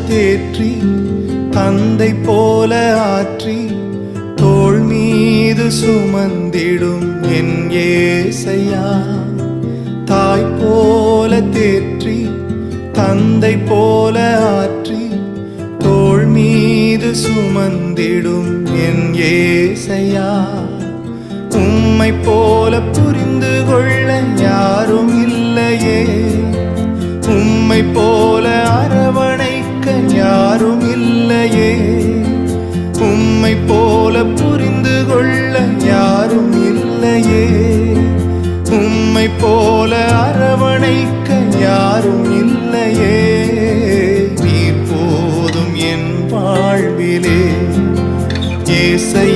தேற்றி தந்தை போல ஆற்றி தோள் மீது சுமந்திடும் என் ஏசையா. தாய் போல தேற்றி தந்தை போல ஆற்றி தோள் மீது சுமந்திடும் என் ஏசையா. உம்மை போல புரிந்து கொள்ள யாரும் இல்லையே, உம்மை போல அரவணைக்க யாரும் இல்லையே, உம்மை போல புரிந்து கொள்ள யாரும் இல்லையே, உம்மை போல அரவணைக்க யாரும் இல்லையே. நீர் போதும் என் வாழ்விலே ஏசையா.